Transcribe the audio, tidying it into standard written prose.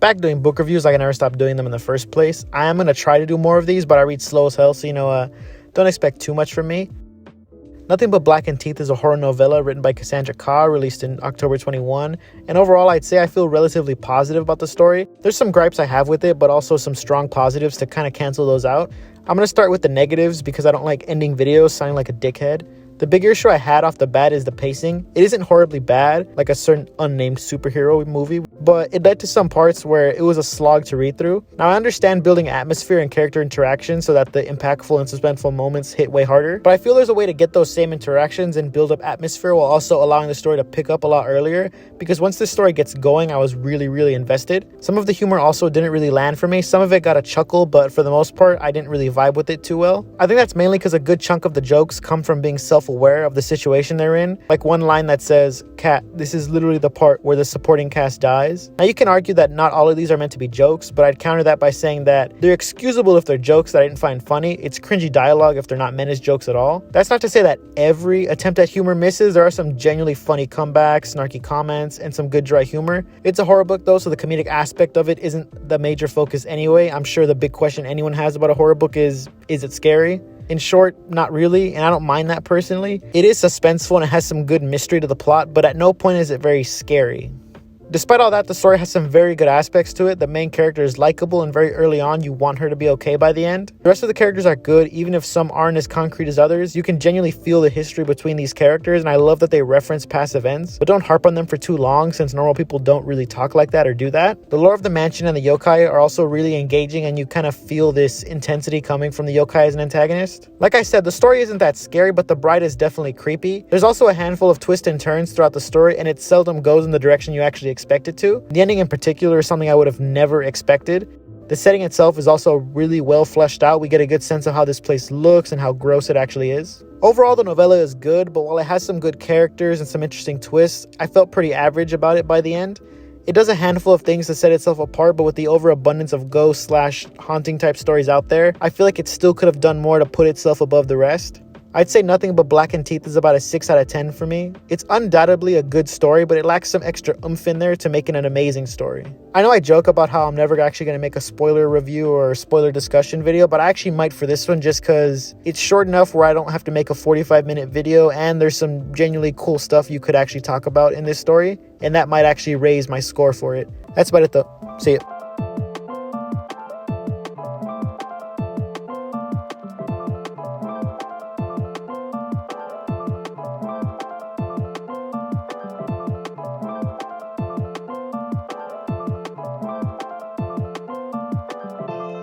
back doing book reviews like I never stopped doing them in the first place. I am going to try to do more of these, but I read slow as hell, so don't expect too much from me. Nothing But Blackened Teeth is a horror novella written by Cassandra Kah, released in October 21. And overall, I'd say I feel relatively positive about the story. There's some gripes I have with it, but also some strong positives to kind of cancel those out. I'm going to start with the negatives because I don't like ending videos sounding like a dickhead. The big issue I had off the bat is the pacing. It isn't horribly bad, like a certain unnamed superhero movie, but it led to some parts where it was a slog to read through. Now, I understand building atmosphere and character interaction so that the impactful and suspenseful moments hit way harder, but I feel there's a way to get those same interactions and build up atmosphere while also allowing the story to pick up a lot earlier, because once the story gets going, I was really invested. Some of the humor also didn't really land for me. Some of it got a chuckle, but for the most part, I didn't really vibe with it too well. I think that's mainly because a good chunk of the jokes come from being self-aware of the situation they're in. Like one line that says, "Cat, this is literally the part where the supporting cast dies." Now, you can argue that not all of these are meant to be jokes, but I'd counter that by saying that they're excusable if they're jokes that I didn't find funny. It's cringy dialogue if they're not meant as jokes at all. That's not to say that every attempt at humor misses. There are some genuinely funny comebacks, snarky comments, and some good dry humor. It's a horror book though, so the comedic aspect of it isn't the major focus anyway. I'm sure the big question anyone has about a horror book is it scary? In short, not really, and I don't mind that personally. It is suspenseful and it has some good mystery to the plot, but at no point is it very scary. Despite all that, the story has some very good aspects to it. The main character is likable, and very early on, you want her to be okay by the end. The rest of the characters are good, even if some aren't as concrete as others. You can genuinely feel the history between these characters, and I love that they reference past events, but don't harp on them for too long, since normal people don't really talk like that or do that. The lore of the mansion and the yokai are also really engaging, and you kind of feel this intensity coming from the yokai as an antagonist. Like I said, the story isn't that scary, but the bride is definitely creepy. There's also a handful of twists and turns throughout the story, and it seldom goes in the direction you actually expect it to. The ending in particular is something I would have never expected. The setting itself is also really well fleshed out. We get a good sense of how this place looks and how gross it actually is. Overall, the novella is good, but while it has some good characters and some interesting twists, I felt pretty average about it by the end. It does a handful of things to set itself apart, but with the overabundance of ghost/haunting type stories out there, I feel like it still could have done more to put itself above the rest. I'd say Nothing But Blackened Teeth is about a 6 out of 10 for me. It's undoubtedly a good story, but it lacks some extra oomph in there to make it an amazing story. I know I joke about how I'm never actually going to make a spoiler review or spoiler discussion video, but I actually might for this one just because it's short enough where I don't have to make a 45-minute video, and there's some genuinely cool stuff you could actually talk about in this story, and that might actually raise my score for it. That's about it though. See ya.